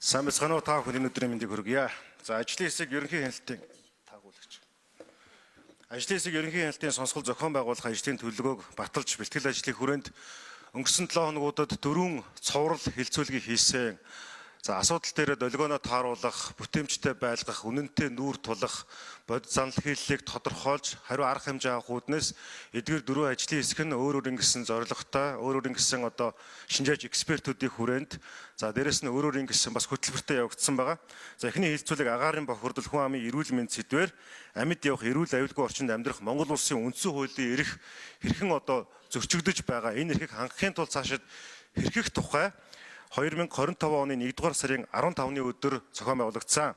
Сайн бацгаана уу та бүхэн өнөөдрийн мэндийг хүргье. За ажлын хэсэг ерөнхий хяналтын таагуулагч. Ажлын хэсэг ерөнхий хяналтын сонсгол зохион байгуулах ажлын төлөвлөгөөг баталж бэлтгэл ажлын хүрээнд өнгөрсөн 7 хоногуудад 4 цоврал хилцүүлгийг хийсэн. За асуудал дээр долгионоо тааруулах, бүтээмжтэй байлгах, үнэнтэй нүүр тулах, бодит занал хийллийг тодорхойлж, хариу арга хэмжээ авах үүднээс эдгээр дөрвөн ажлын хэсэг нь өөр ингэсэн зорилготой, өөр ингэсэн шинжээч экспертүүдийн хүрээнд за дээрэс нь өөр ингэсэн бас хөтөлбөртэй явагдсан байгаа. За эхний хилцүүлэг агаарын бохирдол хүн амын эрүүл мэнд сэдвээр амьд явах эрүүл аюулгүй орчинд амьдрах Монгол улсын үндсэн хуулийн эрх хэрхэн зөрчигдөж байгаа. Энэ эрхийг хангахын тулд цаашид хэрхэх тухай 2025 оны 1-р сарын 15-ны өдөр зохион байгуулагдсан.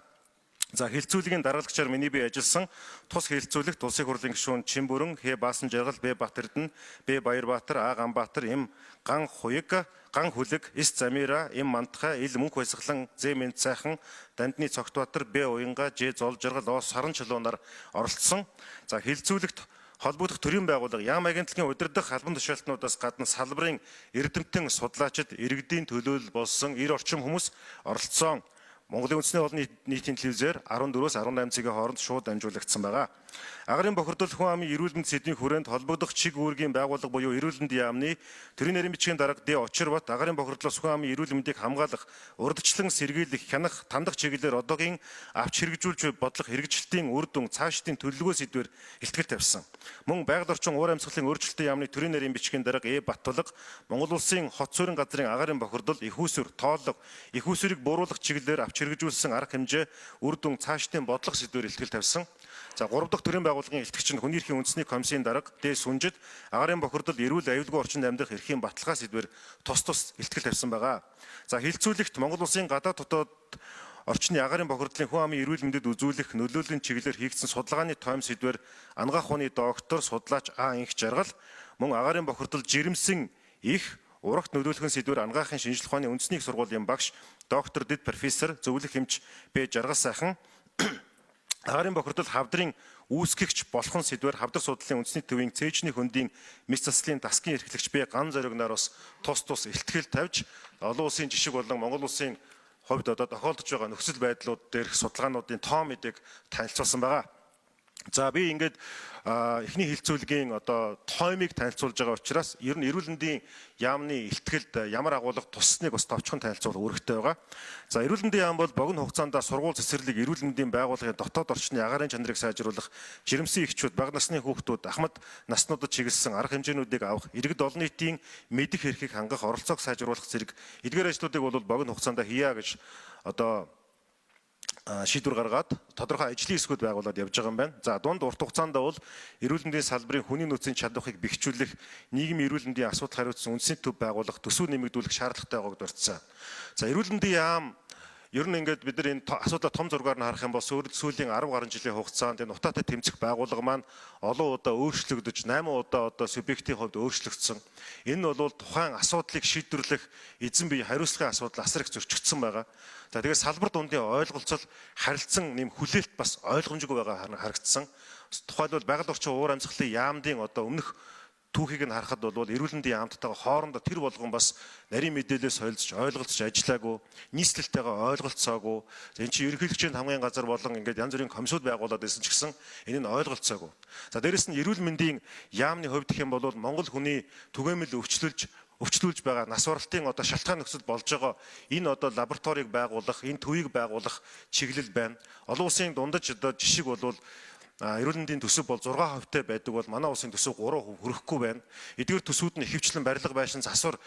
За хилцүүлгийн дараалагчаар миний бие ажилласан тус хилцүүлэгт улсын хурлын гишүүн Чимбүрэн, Хэ Баасан Жаргал, Б Батэрдэн, Б Баярбаатар, А Ганбаатар, Им Ган Хуяг, Ган Хүлэг, С Замира, Им Мантхай, Ил Мөнх Баясгалан, Зэ Мэнд Сайхан, Дандны Цогтбаатар, Б Уянга, Ж Зол Жаргал, О Саран Чулуунаар оролцсон. За хилцүүлэгт холбогдох төрийн байгууллага яам агентлагийн удирдах албан тушаалтнуудаас гадна салбарын эрдэмтэн судлаачид иргэдийн төлөөлөл болсон 90 орчим хүмүүс оролцсон. Монголын үндэсний олон нийтийн телевизээр 14-өөс 18 цагийн хооронд шууд дамжуулагдсан байгаа. Агарын бохирдол хүн амын эрүүл мэнд сэдвийн хүрээнд холбогдох чиг үүргийн байгууллага буюу эрүүл мэндийн яамны төрийн нарийн бичгийн дарга Д. Очирбат агарын бохирдлоос хүн амын эрүүл мэндийг хамгаалах, урдчлан сэргийлэх, хянах, тандах чиглэлээр одоогийн авч хэрэгжүүлж бодлого хэрэгжилтийн үр дүн цаашдын төлөвлөгөө сэдвээр илтгэл тавьсан. Мөн байгаль орчин уур амьсгалын өөрчлөлтийн яамны төрийн нарийн бичгийн дарга Э. Баттулга Монгол улсын хот суурин газрын агарын бохирдол их усүр, тооллого, их усүрийг бууруулах чиглэлээр авч хэрэгжүүлсэн арга хэмжээ, үр дүн цаашдын бодлого сэдвээр илтгэл тавьсан. За 3 дахь төрийн байгууллагын илтгэгч нь хүний эрхийн үндэсний комиссийн дарга Д. Сүнжид агарын бохирдол эрүүл аюулгүй орчинд амьдрах эрхийн баталгаа сэдвээр тус илтгэл тавьсан байгаа. За хилцүүлэгт Монгол улсын гадаад дотоод орчны агарын бохирдлын хүн амын эрүүл мэндэд үзүүлэх нөлөөллийн чиглэлээр хийгдсэн судалгааны тойм сэдвээр ангаах ухааны доктор, судлаач А. Инх Жаргал мөн агарын бохирдол жирэмсэн их урагт нөлөөлөхөн сэдвээр ангаахын шинжилгээ ухааны үндэсний их сургуулийн багш доктор Дэд профессор зөвлөх эмч Б. Жаргал сайхан агарын бохирдол хавдрын үүсгэгч болгон сэдвээр хавдар судлалын үндэсний төвийн цээжний хөндийн мэс заслын дасгийн эрхлэгч Б. Ган зоригноор бас тус илтгэл тавьж олон улсын жишг болон Монгол улсын хувьд тохиолдож байгаа нөхцөл байдлууд дээрх судалгаануудын тоо мэдээг танилцуулсан байгаа. За би ингээд эхний хилцүүлгийн тоймыг танилцуулж байгаа учраас ер нь эрүүл мэндийн яамны илтгэлд ямар агуулга тусныг бас товчхон танилцуулах үүрэгтэй байгаа. За эрүүл мэндийн яам бол богино хугацаанд сургууль цэцэрлэг эрүүл мэндийн байгууллагын дотоод орчны агаарын чанарыг сайжруулах, жирэмсэн эхчүүд, бага насны хүүхдүүд, ахмад наснуудад чиглэсэн арга хэмжээнүүдийг авах, иргэд олон нийтийн мэдих эрхийг хангах, оролцоог сайжруулах зэрэг эдгээр ажлуудыг бол богино хугацаанд хийя гэж шийдвэр гаргаад тодорхой ажлын хэсгүүд байгуулад явж байгаа юм байна. За дунд урт хугацаанд бол эрүүл мэндийн салбарын хүний нөөцийн чадварыг бэхжүүлэх, нийгмийн эрүүл мэндийн асуудал хариуцсан үндэсний төв байгуулах, төсөв нэмэгдүүлэх шаардлагатай байгааг дурдсан. За эрүүл мэндийн яам ер нь ингээд бид нар энэ асуудлаа том зургаар нь харах юм бол сүүлийн 10 гаруй жилийн хугацаанд энэ утаатай тэмцэх байгууллага маань олон удаа өөрчлөгдөж 8 удаа субъектийн хувьд өөрчлөгдсөн. Энэ нь бол тухайн асуудлыг шийдвэрлэх эзэн бие хариуцлагын асуудал асар их зөрчигдсөн байгаа. За тэгээд салбар дундын ойлголцол харилцан нэм хүлээлт бас ойлгомжгүй байгаа харагдсан. Тухайлбал байгаль орчин уур амьсгалын яамдын өмнөх түүхийг нь харахад бол эрүүл мэндийн яамттайгаа хоорондоо тэр болгон бас нарийн мэдээлэлээс солилцож ойлголцож ажиллаагүй, нийслэлтэйгээ ойлголцоогүй. Энэ чинь ерөнхийлөгчийн хамгийн газар болон ингээд янз бүрийн комиссууд байгуулад байсан ч гэсэн энэ нь ойлголцоогүй. За дээрэс нь эрүүл мэндийн яамны хувьд гэх юм бол Монгол хүний түгээмэл өвчлүүлж байгаа нас баралтын шалтгаан нөхцөл болж байгаа энэ лабораторийг байгуулах, энэ төвийг байгуулах чиглэл байна. Олон улсын дундаж жишг бол эрүүл мэндийн төсөв бол 6% байдаг бол манай улсын төсөв 3% хүрэхгүй байна. Эдгээр төсвүүд нь ихэвчлэн барилга байшин засвар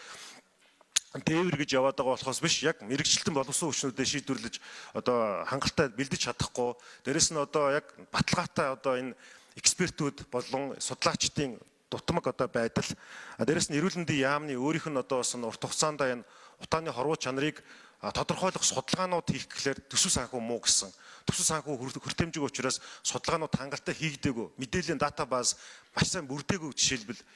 тээвэр гэж яваад байгаа болохоос биш, яг мэрэгчлэлтэн боловсон хүчнүүдэд шийдвэрлэж хангалттай бэлдэж чадахгүй. Дээрэс нь яг баталгаатай энэ экспертүүд болон судлаачдын дутмаг байдал. Дээрэс нь эрүүл мэндийн яамны өөрийнх нь бас урт хугацаанд энэ утааны хорвоо чанарыг тодорхойлох судалгаанууд хийх гэхлээр төсөв санхүү муу гэсэн. Төсөв санхүү хүртээмжиг учраас судалгаанууд хангалттай хийгдээгүй. Мэдээллийн датабаз маш сайн бүрдээгүй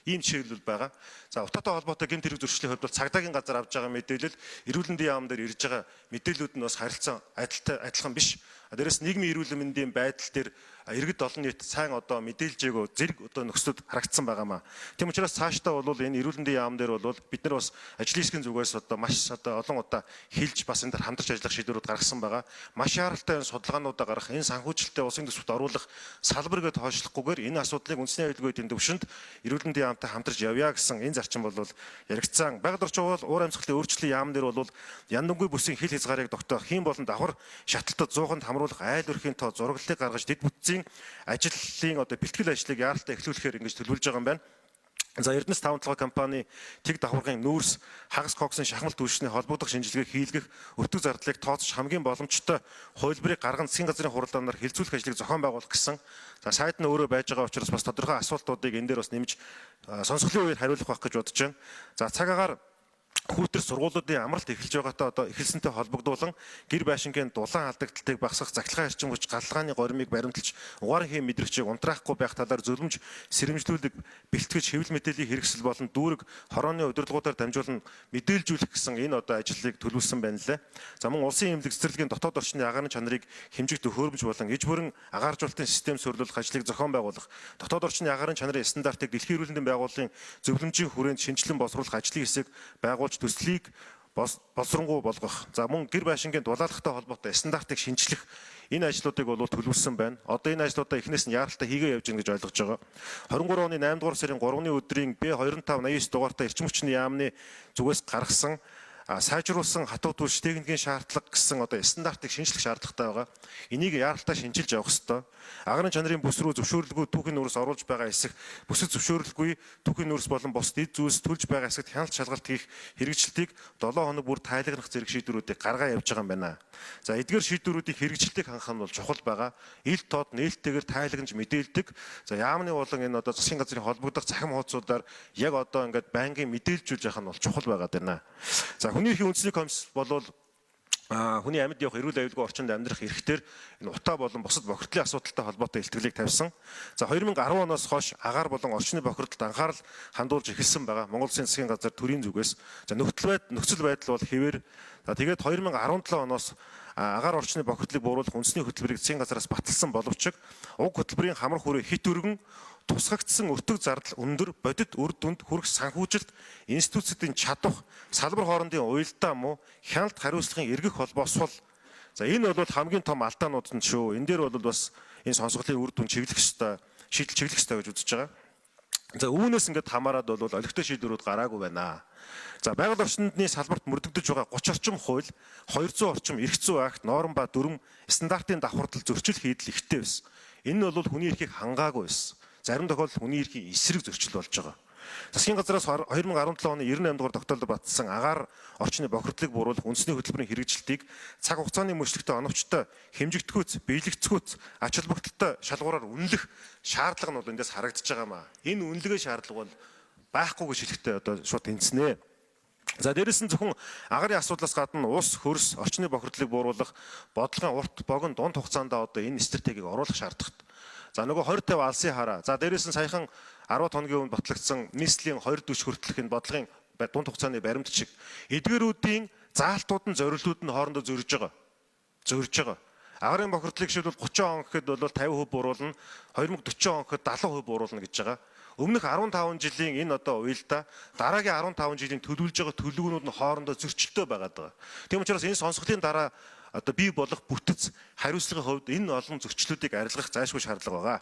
ийм жишээлбэл байгаа. За утаатай холбоотой гэмт хэрэг зөрчлийн хувьд бол цагдаагийн газар авж байгаа мэдээлэл эрүүл мэндийн яам дээр ирж байгаа мэдээллүүд нь бас харилцан адилхан биш. Дээрээс нийгмийн эрүүл мэндийн байдал дээр иргэд олон нийт сайн одоо мэдээлж өгөө зэрэг одоо нөхцөлд харагдсан байгаамаа. Тийм учраас цаашдаа бол энэ эрүүл мэндийн яам дээр бол бид нар бас ажлын хэсгийн зүгээс одоо маш одоо олон удаа хэлж бас энэ дээр хамтарч ажиллах шийдвэрүүд гаргасан байгаа. Маш яралтай судалгаануудаа гаргах, энэ санхүүжилттэй улсын төсөвт оруулах салбар гээд хойшлохгүйгээр энэ асуудлыг үндэсний аюулгүй эдийн төвшөнд эрүүл мэндийн яамтай хамтарч явъя гэсэн энэ зарчим бол яригдсан. Байгаль орчин бол уур амьсгалын өөрчлөлийн яам дээр бол яндангүй бүсийн хил хязгаарыг тогтоох, хийн болон давхар шатлалтад 100-нд хамруулах айл өрхийн тоо зураглалыг гаргаж дэд бүтцийн ажлын одоо бэлтгэл ажлыг яаралтай эхлүүлэхээр ингэж төлөвлөж байгаа юм байна. За Эрдэнэс 5-7 компани тэг давхаргын нүүрс хагас коксын шахмал түлшний холбогдох шинжилгээг хийлгэх өртөг зардлыг тооцож хамгийн боломжтой хувилбарыг гарган засгийн газрын хуралдаанаар хилцүүлэх ажлыг зохион байгуулах гэсэн. За сайд нь өөрөө байж байгаа учраас бас тодорхой асуултуудыг энэ дээр бас нэмж сонсголын үеэр хариулах байх гэж бодож байна. За цаг агаар хүүтэр сургуулиудын амралт эхэлж байгаатай одоо эхэлсэнтэй холбогдуулан гэр байшингийн дулаан алдагдaltaыг багасгах захилгаан эрчимгч галлгааны горимыг баримталж угаарын хэм мэдрэгчийг унтраахгүй байх талаар зөвлөмж сэрэмжлүүлэг бэлтгэж хэвлэл мэдээллийн хэрэгсэл болон дүүрэг хорооны удирдлагуудаар дамжуулан мэдээлжүүлэх гэсэн энэ одоо ажлыг төлөвлөсөн байна лээ. За мөн улсын эмнэлэг цэцэрлэгийн дотоод орчны агаарын чанарыг хэмжих төхөөрөмж болон иж бүрэн агааржуулалтын систем суурилуулах ажлыг зохион байгуулах, дотоод орчны агаарын чанарын стандартыг дэлхийн эрүүл мэндийн байгууллагын зөвлөмжийн хүрээнд шинжилэн боловсруулах ажлын хэсэг байгуулж төслийг боловсронгуй болгох. За мөн гэр байшингийн дулаалгатай холбоотой стандартыг шинжлэх энэ ажлуудыг бол төлөвлөсөн байна. Одоо энэ ажлуудаа эхнээс нь яаралтай хийгээ явж гэнэ гэж ойлгож байгаа. 23 оны 8 дугаар сарын 3-ны өдрийн Б2589 дугаартай эрчим хүчний яамны зүгээс гаргасан сайжруулсан хатуу түлш техникийн шаардлага гэсэн одоо стандартыг шинжлэх шаардлагатай байгаа. Энийг яаралтай шинжилж явах ёстой. Агаарын чанарын бүс рүү зөвшөөрлгүй түүхийн нүүрс оруулж байгаа хэсэг, бүсэд зөвшөөрлгүй түүхийн нүүрс болон бус эд зүйлс төлж байгаа хэсэгт хяналт шалгалт хийх хэрэгжилтийг 7 хоног бүр тайлагнах зэрэг шийдвэрүүдийг гаргаа явж байгаа юм байна. За эдгээр шийдвэрүүдийн хэрэгжилтийг хангах нь бол чухал байгаа. Ил тод нээлттэйгээр тайлагнаж мэдээлдэг. За яамны болон энэ одоо засгийн газрын холбогдох цахим хуудасуудаар яг одоо ингээд байнгын мэдээлжүүлж явах нь бол чухал байгаа даа. За хүний эрхийн үндэсний комисс болвол хүний амьд явах эрүүл аюулгүй орчинд амьдрах эрхтэр энэ утаа болон бусад бохирдлын асуудалтай холбоотой илтгэлийг тавьсан. За 2010 оноос хойш агаар болон орчны бохирдолд анхаарал хандуулж эхэлсэн байгаа. Монгол Улсын засгийн газар төрийн зүгээс. За нөхцөл байдал бол хэвээр. За тэгээд 2017 оноос агаар орчны бохирдлыг бууруулах үндэсний хөтөлбөрийг засгийн газараас баталсан боловч уг хөтөлбөрийн хамар хүрээ хит өргөн тусгагдсан өртөг зардал өндөр бодит үр дүнд хүрэх санхүүжилт институцийн чадвах салбар хоорондын уялдаа муу хяналт хариуцлагын эргэх холбоо сул. За энэ бол хамгийн том алдаанууд нь шүү. Энэ дээр бол бас энэ сонсголын үр дүн чиглэх ёстой, шийдэл чиглэх ёстой гэж үзэж байгаа. За үүнээс ингээд хамаарад бол олигтой шийдвэрүүд гараагүй байна. За байгаль орчны салбарт мөрдөгдөж байгаа 30 орчим хууль, 200 орчим эрх зүйн акт, норм ба дүрм стандартын давхардал зөрчил хийдэл ихтэй байсан. Энэ нь бол хүний эрхийг хангаагүй байсан. Зарим тохиолдолд хүний эрхийн эсрэг зөрчил болж байгаа. Засгийн газраас 2017 оны 98 дугаар тогтоолдод батсан агаар орчны бохирдлыг бууруулах үндэсний хөтөлбөрийн хэрэгжилтийг цаг хугацааны мөрчлөгтэй оновчтой хэмжигдэхүйц, биелэгдэхүйц, ач холбогдолтой шалгуураар үнэлэх шаардлага нь бол эндээс харагдаж байгаамаа. Энэ үнэлгээ шаардлага бол байхгүй гэж хэлэхдээ одоо шууд тэнцэнэ. За дээрэс нь зөвхөн агарын асуудлаас гадна ус, хөрс, орчны бохирдлыг бууруулах бодлогын урт богино дунд хугацаанд одоо энэ стратегийг оруулах шаардлагатай. За нөгөө 2050 алсын хараа. За дээрээс нь саяхан 10 хоногийн өмнө батлагдсан нийслэлийн 2040 хүртэлх энэ бодлогын дунд хугацааны баримт шиг эдгээрүүдийн заалтууд нь зориулууд нь хоорондоо зөрж байгаа. Агарын бохирдлыг шийдвэл 30 он гэхэд бол 50% бууруулна, 2040 он гэхэд 70% бууруулна гэж байгаа. Өмнөх 15 жилийн энэ одоо уялдаа дараагийн 15 жилийн төлөвлөж байгаа төлөвлөгөөнүүд нь хоорондоо зөрчилтэй байгаад байгаа. Тийм учраас энэ сонсголын дараа одоо бий болох бүтэц хариуцлагын хувьд энэ олон зөрчлүүдийг арилгах зайлшгүй шаардлага байгаа.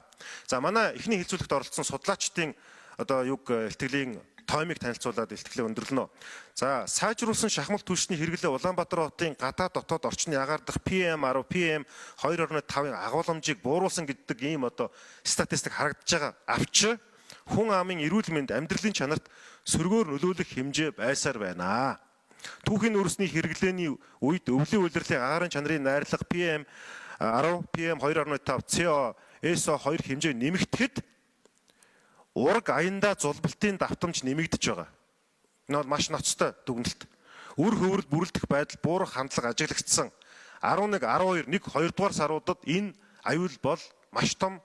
За манай эхний хэлцүүлэгт оролцсон судлаачдын одоо юг илтгэлийн тоймыг танилцуулаад илтгэлээ өндөрлөнө. За сайжруулсан шахмал түлшний хэрэглээ Улаанбаатар хотын гадаад дотоод орчны агаар дахь PM10, PM2.5-ын агуулмжийг бууруулсан гэдэг ийм одоо статистик харагдаж байгаа. Авч хүн амын эрүүл мэнд амьдралын чанарт сөргөөр нөлөөлөх хэмжээ байсаар байна. Түүхийн нүүрсний хэрэглээний үед өвлийн улирлын агаарын чанарын найрлага PM10, PM2.5, CO, SO2 хэмжээ нэмэгдэхэд ураг аяндаа зулбалтын давтамж нэмэгдэж байгаа. Энэ бол маш ноцтой дүгнэлт. Үр хөврөл бүрэлдэх байдал буурах хандлага ажиглагдсан. 11, 12, 1, 2 дугаар саруудад энэ аюул бол маш том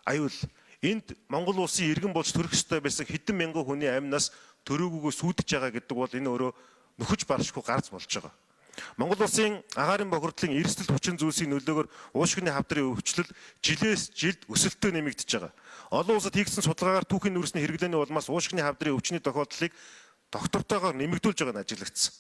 аюул. Энд Монгол улсын иргэн болж төрөх ёстой байсан хэдэн мянган хүний амнаас төрөөгөө сүйдэж байгаа гэдэг бол энэ өөрөө нөхөж баршгүй гарц болж байгаа. Монгол улсын агаарын бохирдлын эрсдэл хүчин зүйлсийн нөлөөгөөр уушгины хавдрын өвчлөл жилээс жилд өсөлтөд нэмэгдэж байгаа. Олон улсад хийгдсэн судалгаагаар түүхийн нүүрсний хэрэглээний улмаас уушгины хавдрын өвчний тохиолдлыг доктортойгоор нэмэгдүүлж байгаа нь ажиглагдсан.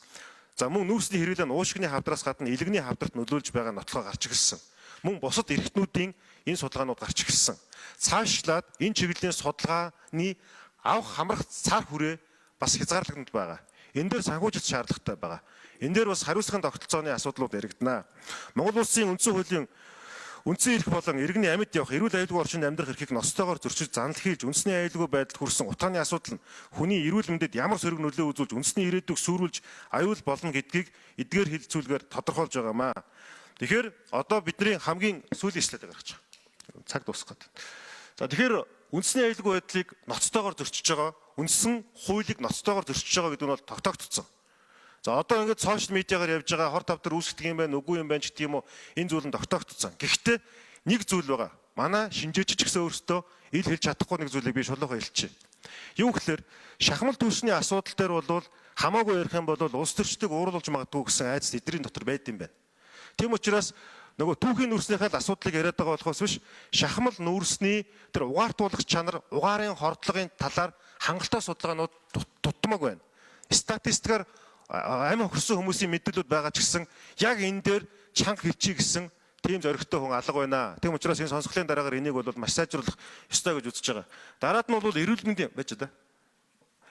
За мөн нүүрсний хэрэглээ нь уушгины хавдраас гадна илгэний хавдарт нөлөөлж байгаа нотлоо гарч ирсэн. Мөн бусад эрхтнүүдийн энэ судалгаанууд гарч ирсэн. Цаашлаад энэ чиглэлийн судалгааны авах хамрах цаар хүрээ бас хязгаарлагдмал байгаа. Энэ дээр санхүүжилт шаардлагатай байгаа. Энэ дээр бас хариуцлагын тогтолцооны асуудлууд яригдана. Монгол улсын үндсэн хуулийн үндсэн эрх болон иргэний амьд явах эрүүл аюулгүй орчинд амьдрах эрхийг ноцтойгоор зөрчиж занал хийж үндэсний аюулгүй байдалд хүрсэн утгааны асуудал нь хүний эрүүл мэндэд ямар сөрөг нөлөө үзүүлж үндэсний ирээдүйг сүрүүлж аюул болно гэдгийг эдгээр хэлцүүлгээр тодорхойлж байгаамаа. Тэгэхээр одоо бидний хамгийн сүүлийн слайд гаргаж байгаа. Цаг дуусах гэдэг. За тэгэхээр үндэсний аюулгүй байдлыг ноцтойгоор зөрчиж байгаа, үндсэн хуулийг ноцтойгоор зөрчиж байгаа гэдэг нь бол тогтоогдсон. За одоо ингээд сошиал медиагаар явж байгаа хор тавдар үүсгдэг юм байна, үгүй юм байна ч гэдэг юм уу, энэ зүйл нь тогтоогдсон. Гэхдээ нэг зүйл байгаа. Манай шинжээч ч гэсэн өөрсдөө ил хэлж чадахгүй нэг зүйлийг би шулуухан хэлчихье. Юу гэхээр шахмал түвшний асуудал дээр бол хамаагүй ярих юм бол улс төрчдийг ууруулж магадгүй гэсэн айдас эдний дотор байд юм байна. Тийм учраас нөгөө түүхийн нүүрснийхээ асуудлыг яриад байгаа болохоос биш шахмал нүүрсний тэр угаартуулах чанар, угаарын хордлогын талаар хангалттай судалгаанууд дутмаг байна. Статистикаар амин хөрсөн хүмүүсийн мэдээлүүд байгаа ч гэсэн яг энэ дээр чанга хэлчихье гэсэн тийм зоригтой хүн алга байна. Тийм учраас энэ сонсголын дараагаар энийг бол маш сайжруулах ёстой гэж үзэж байгаа. Дараад нь бол эрүүл мэндийн байж да.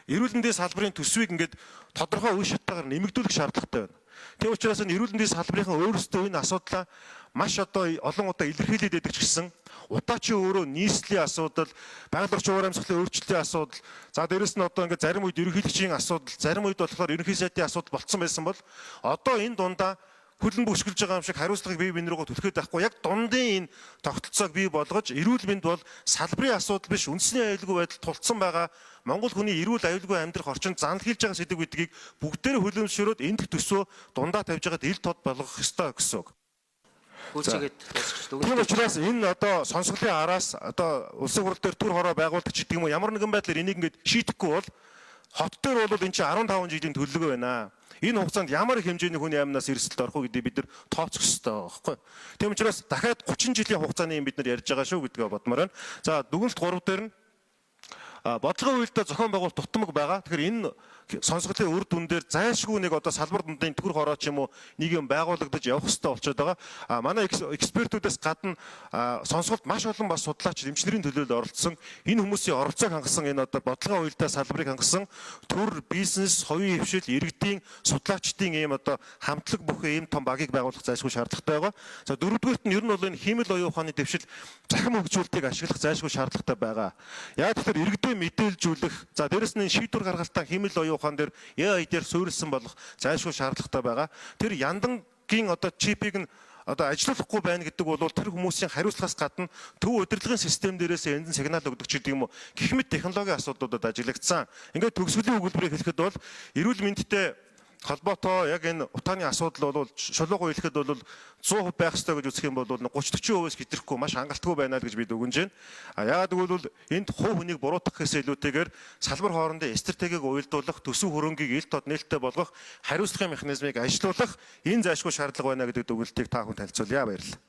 Эрүүл мэндийн салбарын төсвийг ингээд тодорхой үе шатаагаар нэмэгдүүлэх шаардлагатай байна. Тийм учраас энэ эрүүл мэндийн салбарын өөрсдөө энэ асуудлаа маш одоо олон удаа илэрхийлээд байдаг ч гэсэн удаачийн өөрөө нийслэлийн асуудал, байгаль орчин уур амьсгалын өөрчлөлтийн асуудал, за дээрэс нь одоо ингээд зарим үед ерөнхийлөгчийн асуудал, зарим үед болохоор ерөнхий сайдын асуудал болцсон байсан бол одоо энэ дундаа хөлн бүшгэлж байгаа юм шиг хариуцлагыг бие биен рүү түлхээд байхгүй яг дундын энэ тогтолцоог бий болгож эрүүл мэнд бол салбарын асуудал биш үндэсний аюулгүй байдал тулцсан байгаа Монгол хүний эрүүл аюулгүй амьдрах орчинд занал хийж байгаа сэдв гэдгийг бүгдээрээ хүлээмжшөөрөөд энд төсвөө дундаа тавьж байгаад ил тод болгох ёстой гэсэн үг. Тийм учраас энэ одоо сонсголын араас одоо улсын хурал дээр төр хороо байгуулдаг ч гэдэг юм уу ямар нэгэн байдлаар энийг ингээд шийдэхгүй бол хот дээр бол энэ чинь 15 жилийн төлөвлөгөө байна. Энэ хугацаанд ямар их хэмжээний хүний амнаас эрсдэлд орох вэ гэдгийг бид нар тооцох хэрэгтэй байхгүй. Тийм учраас дахиад 30 жилийн хугацааны юм бид нар ярьж байгаа шүү гэдгээ бодмоор байна. За дүгнэлт 3 дээр нь бодлогын үйлдэл зохион байгуулалт тутамг байгаа. Тэгэхээр энэ сонсголын үр дүн дээр зайлшгүй нэг одоо салбар дундын төр хороо ч юм уу нэг юм байгуулагдаж явах хэрэгтэй болчиход байгаа. Манай экспертүүдээс гадна сонсголт маш олон бас судлаач эмчнэрийн төлөөлөл оролцсон. Энэ хүмүүсийн оролцоог хангасан энэ одоо бодлогын үйлдэл салбарыг хангасан төр бизнес, хувийн хвшил, иргэдийн судлаачдын ийм одоо хамтлаг бүхэн ийм том багийг байгуулах зайлшгүй шаардлагатай байгаа. За дөрөвдүгээрт нь ер нь бол энэ хиймэл оюун ухааны дэвшил захим хөгжүүлэлтийг ашиглах зайлшгүй шаардлагатай байгаа. Яг тэгэхээр иргэдэд мэдээлжүүлэх, за дээрэс нь шийдвэр гаргалтаа хиймэл оюун ухаан дээр AI дээр суурилсан болох зайлшгүй шаардлагатай байгаа. Тэр яндангийн одоо чипийг нь одоо ажиллахгүй байна гэдэг бол тэр хүмүүсийн хариуцлагаас гадна төв удирдлагын систем дээрээс энд сигнал өгдөг ч гэдэг юм уу гэх мэт технологийн асуудлуудад ажиглагдсан. Ингээд төгсгөлийн өгүүлбэрийг хэлэхэд бол эрүүл мэндтэй холбоотой яг энэ утааны асуудал бол шулуухан хэлэхэд бол 100% байх ёстой гэж үзэх юм бол 30-40%-өөс хэтрэхгүй маш хангалтгүй байна л гэж бид өгөнж байна. Яагаад гэвэл энд хувь хүнийг буруутгах гэсээ илүүтэйгээр салбар хоорондын стратегийг уялдуулах, төсөв хөрөнгийг ил тод нээлттэй болгох, хариуцлагын механизмыг ажилуулах энэ зайлшгүй шаардлага байна гэдэг дүгнэлтийг та бүхэн танилцуулъя. Баярлалаа.